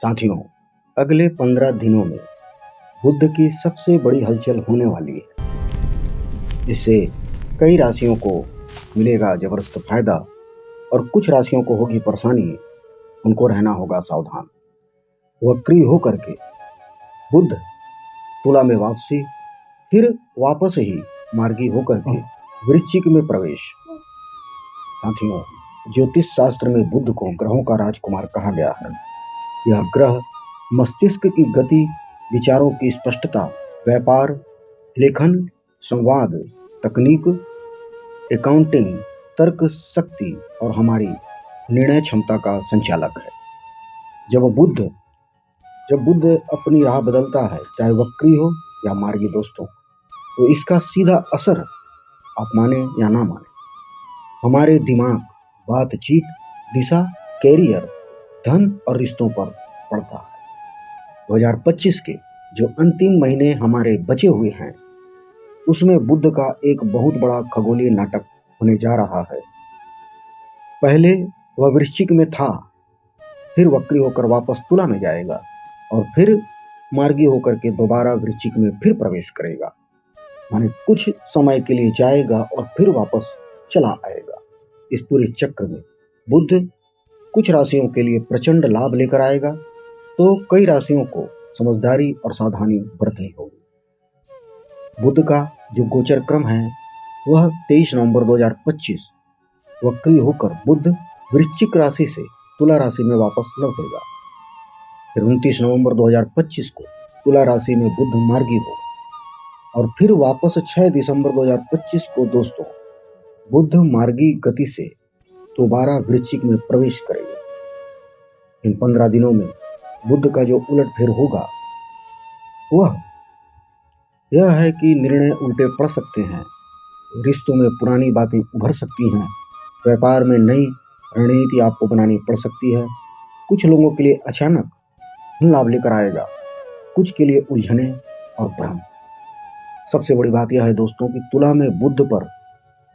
साथियों, अगले 15 दिनों में बुध की सबसे बड़ी हलचल होने वाली है। इससे कई राशियों को मिलेगा जबरदस्त फायदा और कुछ राशियों को होगी परेशानी। उनको रहना होगा सावधान। वक्री होकर के बुध तुला में वापसी, फिर वापस ही मार्गी होकर के वृश्चिक में प्रवेश। साथियों, ज्योतिष शास्त्र में बुध को ग्रहों का राजकुमार कहा गया है। यह ग्रह मस्तिष्क की गति, विचारों की स्पष्टता, व्यापार, लेखन, संवाद, तकनीक, अकाउंटिंग, तर्क शक्ति और हमारी निर्णय क्षमता का संचालक है। जब बुध अपनी राह बदलता है, चाहे वक्री हो या मार्गी दोस्तों, तो इसका सीधा असर, आप माने या ना माने, हमारे दिमाग, बातचीत, दिशा, कैरियर, धन और रिश्तों पर पड़ता है। 2025 के जो अंतिम महीने हमारे बचे हुए हैं, उसमें बुध का एक बहुत बड़ा खगोलीय नाटक होने जा रहा है। पहले वह वृश्चिक में था, फिर वक्री होकर वापस तुला में जाएगा और फिर मार्गी होकर के दोबारा वृश्चिक में फिर प्रवेश करेगा। माने कुछ समय के लिए जाएगा और फिर वापस चला आएगा। इस पूरे चक्र में बुध कुछ राशियों के लिए प्रचंड लाभ लेकर आएगा, तो कई राशियों को समझदारी और सावधानी बरतनी होगी। बुध का जो गोचर क्रम है वह 23 नवंबर 2025 वक्री होकर बुध वृश्चिक राशि से तुला राशि में वापस लौटेगा। फिर 29 नवंबर 2025 को तुला राशि में बुध मार्गी होगा और फिर वापस 6 दिसंबर 2025 को दोस्तों बुध मार्गी गति से दोबारा वृश्चिक में प्रवेश करेगा। इन 15 दिनों में बुध का जो उलटफेर होगा वह यह है कि निर्णय उल्टे पड़ सकते हैं, रिश्तों में पुरानी बातें उभर सकती हैं, व्यापार में नई रणनीति आपको बनानी पड़ सकती है। कुछ लोगों के लिए अचानक लाभ लेकर आएगा, कुछ के लिए उलझने और भ्रम। सबसे बड़ी बात यह है दोस्तों कि तुला में बुध पर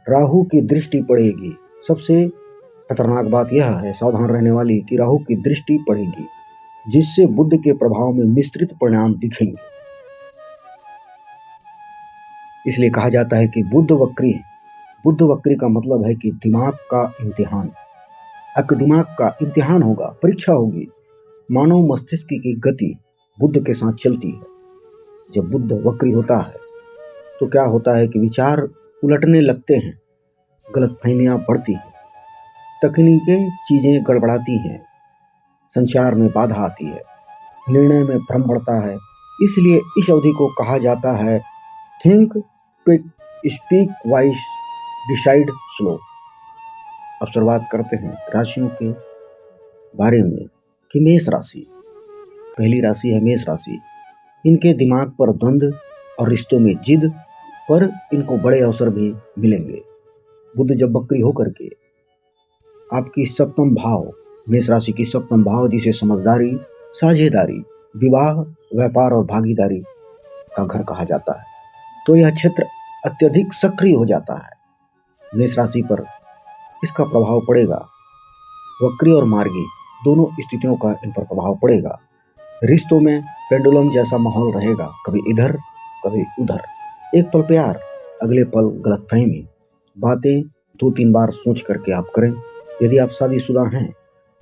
राहु की दृष्टि पड़ेगी। सबसे खतरनाक बात यह है, सावधान रहने वाली, कि राहु की दृष्टि पड़ेगी, जिससे बुध के प्रभाव में मिश्रित परिणाम दिखेंगे। इसलिए कहा जाता है कि बुध वक्री का मतलब है कि दिमाग का इम्तिहान। आपके दिमाग का इम्तिहान होगा, परीक्षा होगी। मानव मस्तिष्क की गति बुध के साथ चलती है। जब बुध वक्री होता है तो क्या होता है कि विचार उलटने लगते हैं, गलतफहमियां बढ़ती हैं, तकनीकें चीजें गड़बड़ाती हैं, संचार में बाधा आती है, निर्णय में भ्रम बढ़ता है। इसलिए इस अवधि को कहा जाता है think quick, speak wise, decide slow. अब शुरुआत करते हैं राशियों के बारे में कि मेष राशि, पहली राशि है मेष राशि। इनके दिमाग पर द्वंद्व और रिश्तों में जिद, पर इनको बड़े अवसर भी मिलेंगे। बुध जब वक्री होकर के आपकी सप्तम भाव, मेष राशि की सप्तम भाव, जिसे समझदारी, साझेदारी, विवाह, व्यापार और भागीदारी का घर कहा जाता है, तो यह क्षेत्र अत्यधिक सक्रिय हो जाता है। मेष राशि पर इसका प्रभाव पड़ेगा। वक्री और मार्गी दोनों स्थितियों का इन पर प्रभाव पड़ेगा। रिश्तों में पेंडुलम जैसा माहौल रहेगा, कभी इधर कभी उधर। एक पल प्यार, अगले पल गलतफहमी। बातें 2-3 बार सोच करके आप करें। यदि आप शादीशुदा हैं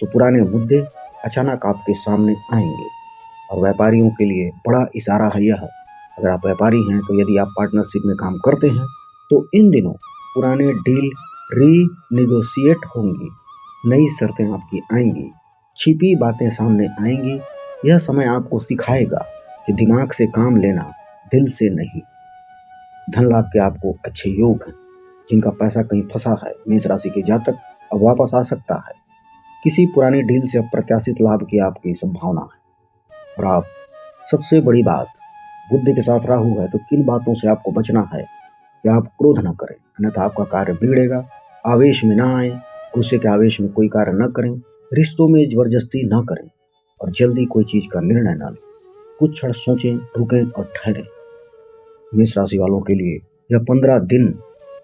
तो पुराने मुद्दे अचानक आपके सामने आएंगे। और व्यापारियों के लिए बड़ा इशारा है यह। अगर आप व्यापारी हैं तो यदि आप पार्टनरशिप में काम करते हैं तो इन दिनों पुराने डील रीनेगोशिएट होंगी, नई शर्तें आपकी आएंगी, छिपी बातें सामने आएंगी। यह समय आपको सिखाएगा कि दिमाग से काम लेना, दिल से नहीं। धन लाभ के आपको अच्छे योग हैं। जिनका पैसा कहीं फंसा है, मेष राशि के जातक, अब वापस आ सकता है। किसी पुरानी डील से अप्रत्याशित लाभ की आपकी संभावना है। और आप, सबसे बड़ी बात, बुध के साथ राहु है, तो किन बातों से आपको बचना है कि आप क्रोध न करें, अन्यथा आपका कार्य बिगड़ेगा। आवेश में ना आए, गुस्से के आवेश में कोई कार्य न करें, रिश्तों में जबरदस्ती न करें और जल्दी कोई चीज का निर्णय न लें। कुछ क्षण सोचें, रुकें और ठहरें। मेष राशि वालों के लिए यह 15 दिन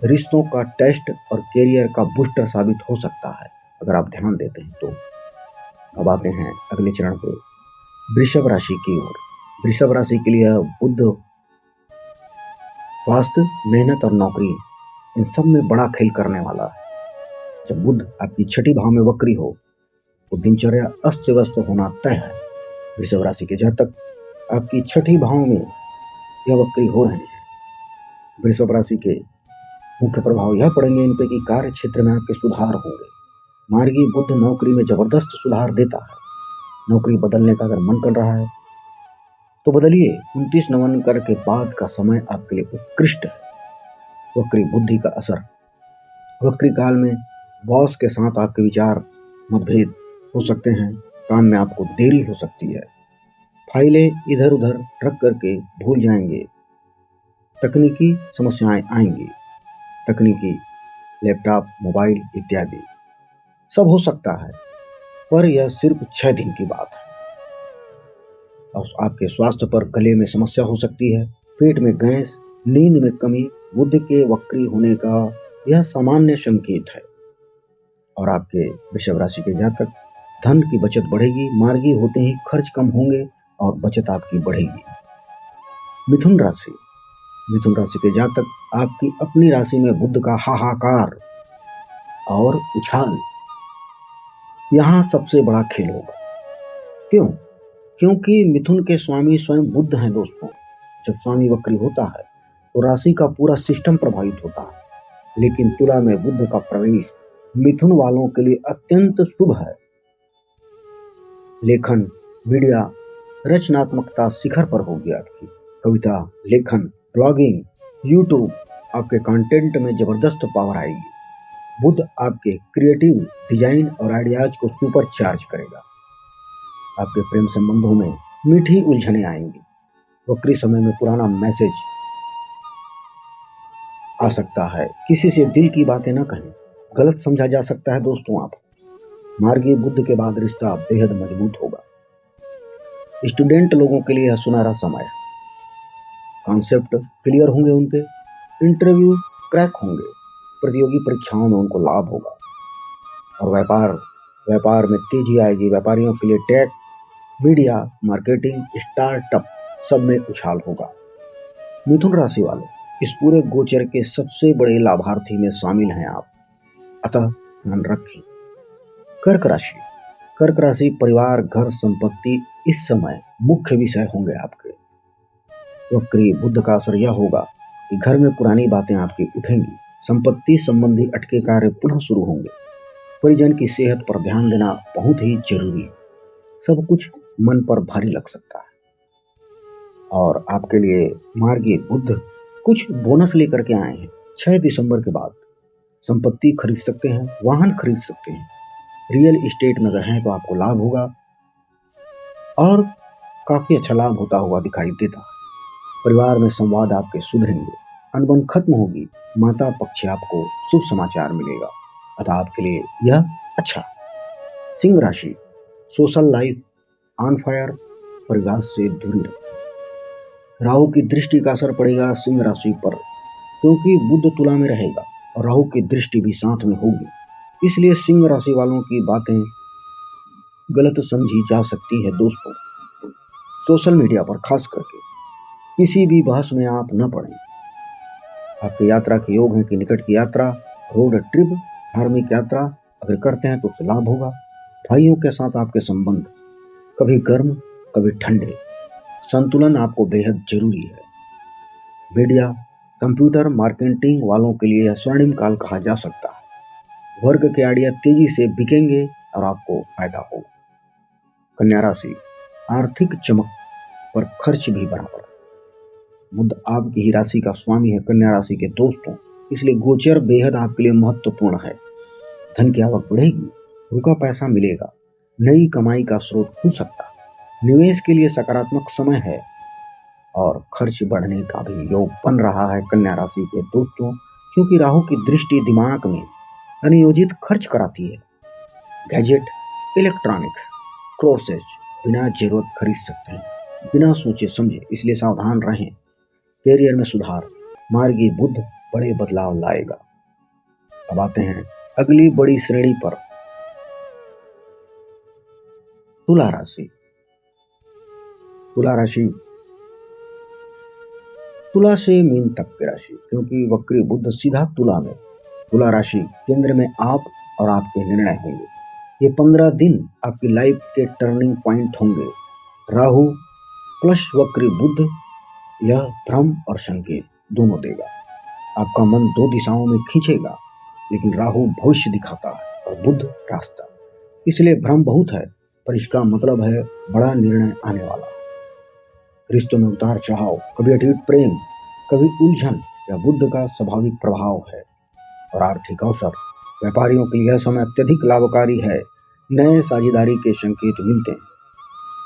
रिश्तों का टेस्ट और कैरियर का बूस्टर साबित हो सकता है, अगर आप ध्यान देते हैं तो। अब आते हैं अगले चरण पे वृषभ राशि की ओर। वृषभ राशि के लिए बुध स्वास्थ्य, मेहनत और नौकरी इन सब में बड़ा खेल करने वाला है। जब बुध आपकी छठी भाव में वक्री हो तो दिनचर्या अस्त व्यस्त होना तय है। वृषभ राशि के जातक आपकी छठी भाव में यह वक्री हो रहे हैं। वृषभ राशि के मुख्य प्रभाव यह पड़ेंगे इन पे कि कार्य क्षेत्र में आपके सुधार होंगे। मार्गी बुध नौकरी में जबरदस्त सुधार देता है। नौकरी बदलने का अगर मन कर रहा है तो बदलिए। 29 नवंबर के बाद का समय आपके लिए उत्कृष्ट है। वक्री बुद्धि का असर। वक्री काल में बॉस के साथ आपके विचार मतभेद हो सकते हैं। काम में आपको देरी हो सकती है। फाइलें इधर उधर रख करके भूल जाएंगे। तकनीकी समस्याएं आएंगी। तकनीकी लैपटॉप, मोबाइल इत्यादि सब हो सकता है, पर यह सिर्फ 6 दिन की बात है। और आपके स्वास्थ्य पर गले में समस्या हो सकती है, पेट में गैस, नींद में कमी। बुध के वक्री होने का यह सामान्य संकेत है। और आपके वृषभ राशि के जातक धन की बचत बढ़ेगी। मार्गी होते ही खर्च कम होंगे और बचत आपकी बढ़ेगी। मिथुन राशि। मिथुन राशि के जातक आपकी अपनी राशि में बुध का हाहाकार और उछाल यहाँ सबसे बड़ा खेल होगा। क्यों? क्योंकि मिथुन के स्वामी स्वयं बुध हैं दोस्तों। जब स्वामी वक्री होता है तो राशि का पूरा सिस्टम प्रभावित होता है। लेकिन तुला में बुध का प्रवेश मिथुन वालों के लिए अत्यंत शुभ है। लेखन, मीडिया, रचनात्मकता शिखर पर होगी आपकी। कविता, लेखन, ब्लॉगिंग, यूट्यूब, आपके कंटेंट में जबरदस्त पावर आएगी। बुध आपके क्रिएटिव डिजाइन और आइडियाज को सुपर चार्ज करेगा। आपके प्रेम संबंधों में मीठी उलझने आएंगी। वक्री समय में पुराना मैसेज आ सकता है। किसी से दिल की बातें न कहें, गलत समझा जा सकता है दोस्तों आप। मार्गी बुध के बाद रिश्ता बेहद मजबूत होगा। स्टूडेंट लोगों के लिए यह सुनहरा समय है। कॉन्सेप्ट क्लियर होंगे उनके, इंटरव्यू क्रैक होंगे, प्रतियोगी परीक्षाओं में उनको लाभ होगा। और व्यापार में तेजी आएगी। व्यापारियों के लिए टेक, मीडिया, मार्केटिंग, स्टार्टअप सब में उछाल होगा। मिथुन राशि वाले इस पूरे गोचर के सबसे बड़े लाभार्थी में शामिल हैं आप, अतः ध्यान रखें। कर्क राशि। कर्क राशि परिवार, घर, संपत्ति इस समय मुख्य विषय होंगे आपके। वक्री बुध का असर यह होगा कि घर में पुरानी बातें आपकी उठेंगी। संपत्ति संबंधी अटके कार्य पुनः शुरू होंगे। परिजन की सेहत पर ध्यान देना बहुत ही जरूरी है। सब कुछ मन पर भारी लग सकता है। और आपके लिए मार्गी बुध कुछ बोनस लेकर के आए हैं। 6 दिसंबर के बाद संपत्ति खरीद सकते हैं, वाहन खरीद सकते हैं। रियल एस्टेट में अगर हैं तो आपको लाभ होगा और काफी अच्छा लाभ होता हुआ दिखाई देता है। परिवार में संवाद आपके सुधरेंगे। अनबन खत्म होगी। माता पक्ष से आपको शुभ समाचार मिलेगा, अतः आपके लिए यह अच्छा। सिंह राशि। सोशल लाइफ ऑन फायर, परिवार से दूरी रखें। राहु की दृष्टि का असर पड़ेगा सिंह राशि पर, क्योंकि बुध तुला में रहेगा और राहु की दृष्टि भी साथ में होगी। इसलिए सिंह राशि वालों की बातें गलत समझी जा सकती है दोस्तों। सोशल मीडिया पर खास करके किसी भी बहस में आप न पड़ें। आपके यात्रा के योग है कि निकट की यात्रा, रोड ट्रिप, धार्मिक यात्रा अगर करते हैं तो उससे लाभ होगा। भाइयों के साथ आपके संबंध कभी गर्म कभी ठंडे, संतुलन आपको बेहद जरूरी है। मीडिया, कंप्यूटर, मार्केटिंग वालों के लिए यह स्वर्णिम काल कहा जा सकता है। वर्ग के आइडिया तेजी से बिकेंगे और आपको फायदा होगा। कन्या राशि। आर्थिक चमक पर खर्च भी बराबर। बुध आपकी ही राशि का स्वामी है कन्या राशि के दोस्तों, इसलिए गोचर बेहद आपके लिए महत्वपूर्ण है। धन की आवक बढ़ेगी, रुका पैसा मिलेगा, नई कमाई का स्रोत खुल सकता है। निवेश के लिए सकारात्मक समय है और खर्च बढ़ने का भी योग बन रहा है कन्या राशि के दोस्तों, क्योंकि राहु की दृष्टि दिमाग में अनियोजित खर्च कराती है। गैजेट, इलेक्ट्रॉनिक्स, कोर्सेज बिना जरूरत खरीद सकते हैं, बिना सोचे समझे, इसलिए सावधान रहें। कैरियर में सुधार, मार्गी बुध बड़े बदलाव लाएगा। अब आते हैं अगली बड़ी श्रेणी पर, तुला राशि। तुला राशि, तुला से मीन तक की राशि, क्योंकि वक्री बुध सीधा तुला में, तुला राशि केंद्र में आप और आपके निर्णय होंगे। ये 15 दिन आपकी लाइफ के टर्निंग पॉइंट होंगे। राहु प्लस वक्री बुध यह भ्रम और संकेत दोनों देगा। आपका मन दो दिशाओं में खींचेगा, लेकिन राहु भविष्य दिखाता है और बुध रास्ता। इसलिए भ्रम बहुत है, पर इसका मतलब है बड़ा निर्णय आने वाला। रिश्तों में उतार चढ़ाव, कभी अटूट प्रेम, कभी उलझन, यह बुध का स्वाभाविक प्रभाव है। और आर्थिक अवसर, व्यापारियों के लिए यह समय अत्यधिक लाभकारी है। नए साझेदारी के संकेत मिलते हैं।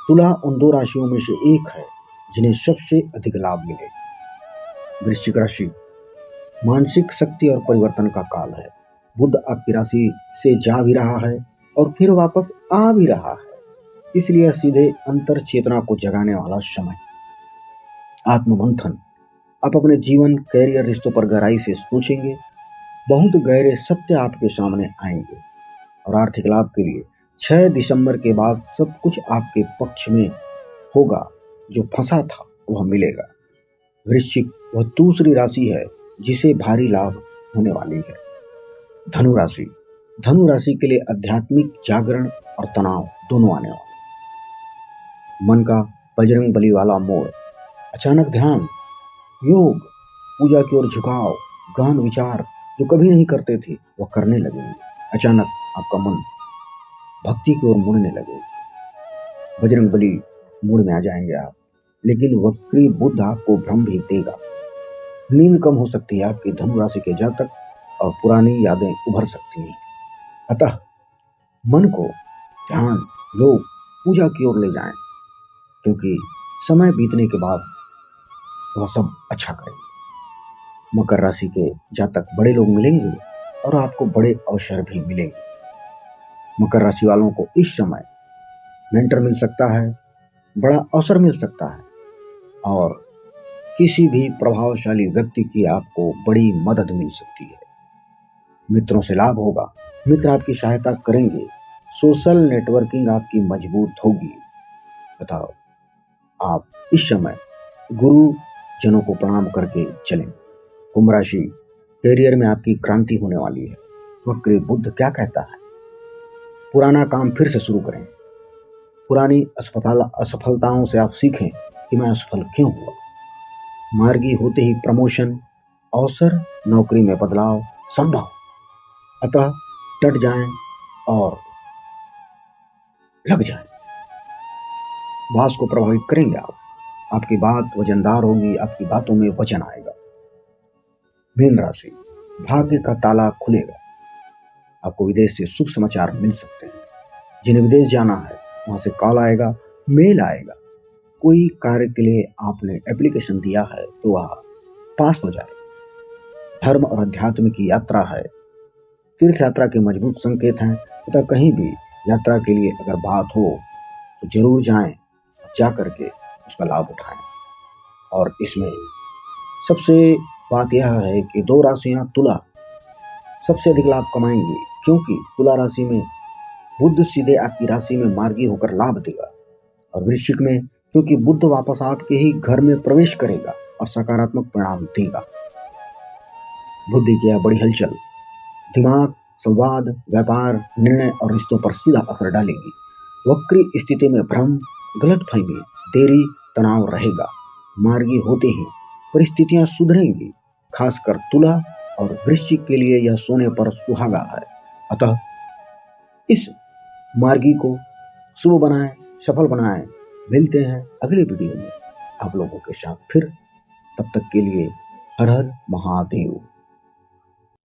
तुला उन दो राशियों में से एक है जिन्हें सबसे अधिक लाभ मिले। वृश्चिक राशि, मानसिक शक्ति और परिवर्तन का काल है। बुध आपकी राशि से जा भी रहा है और फिर वापस आ भी रहा है, इसलिए सीधे अंतर चेतना को जगाने वाला समय। आत्ममंथन, आप अपने जीवन, कैरियर, रिश्तों पर गहराई से सोचेंगे। बहुत गहरे सत्य आपके सामने आएंगे। और आर्थिक लाभ के लिए 6 दिसंबर के बाद सब कुछ आपके पक्ष में होगा। जो फंसा था वह मिलेगा। वृश्चिक वह दूसरी राशि है जिसे भारी लाभ होने वाली है। धनु राशि, धनु राशि के लिए आध्यात्मिक जागरण और तनाव दोनों आने वाले। मन का बजरंग बली वाला मोड़, अचानक ध्यान, योग, पूजा की ओर झुकाव, गहन विचार जो कभी नहीं करते थे वह करने लगेंगे। अचानक आपका मन भक्ति की ओर मुड़ने लगेगा। बजरंग बली मूड में आ जाएंगे आप। लेकिन वक्री बुध आपको भ्रम भी देगा। नींद कम हो सकती है आपकी धनु राशि के जातक, और पुरानी यादें उभर सकती हैं। अतः मन को ध्यान, योग, पूजा की ओर ले जाएं, क्योंकि समय बीतने के बाद वह सब अच्छा करेंगे। मकर राशि के जातक, बड़े लोग मिलेंगे और आपको बड़े अवसर भी मिलेंगे। मकर राशि वालों को इस समय मेंटर मिल सकता है, बड़ा अवसर मिल सकता है, और किसी भी प्रभावशाली व्यक्ति की आपको बड़ी मदद मिल सकती है। मित्रों से लाभ होगा, मित्र आपकी सहायता करेंगे। सोशल नेटवर्किंग आपकी मजबूत होगी। बताओ, आप इस समय गुरु जनों को प्रणाम करके चलें। कुंभ राशि, करियर में आपकी क्रांति होने वाली है। वक्री बुध क्या कहता है? पुराना काम फिर से शुरू करें। पुरानी असफलताओं से आप सीखें कि मैं असफल क्यों हुआ। मार्गी होते ही प्रमोशन, अवसर, नौकरी में बदलाव संभव। अतः डट जाएं और लग जाएं। वास को प्रभावित करेंगे आप। आपकी बात वजनदार होगी, आपकी बातों में वजन आएगा। मीन राशि, भाग्य का ताला खुलेगा। आपको विदेश से शुभ समाचार मिल सकते हैं। जिन्हें विदेश जाना है वहां से कॉल आएगा, मेल आएगा। कोई कार्य के लिए आपने एप्लीकेशन दिया है तो वह पास हो जाए। धर्म और अध्यात्म की यात्रा है। तीर्थ यात्रा के मजबूत संकेत हैं। तथा कहीं भी यात्रा के लिए अगर बात हो तो जरूर जाएं, जा करके उसका लाभ उठाएं। और इसमें सबसे बात यह है कि 2 राशियां तुला सबसे अधिक लाभ कमाएंगी, क्योंकि तुला राशि में बुध सीधे आपकी राशि में मार्गी होकर लाभ देगा। और वृश्चिक में क्योंकि बुध वापस आपके ही घर में प्रवेश करेगा और सकारात्मक परिणाम देगा। बुद्धि की यह बड़ी हलचल दिमाग, संवाद, व्यापार, निर्णय और रिश्तों पर सीधा असर डालेगी। वक्री स्थिति में भ्रम, गलतफहमी, देरी, तनाव रहेगा। मार्गी होते ही परिस्थितियां सुधरेंगी। खासकर तुला और वृश्चिक के लिए यह सोने पर सुहागा है। अतः इस मार्गी को शुभ बनाएं, सफल बनाएं। मिलते हैं अगले वीडियो में आप लोगों के साथ फिर। तब तक के लिए हर हर महादेव।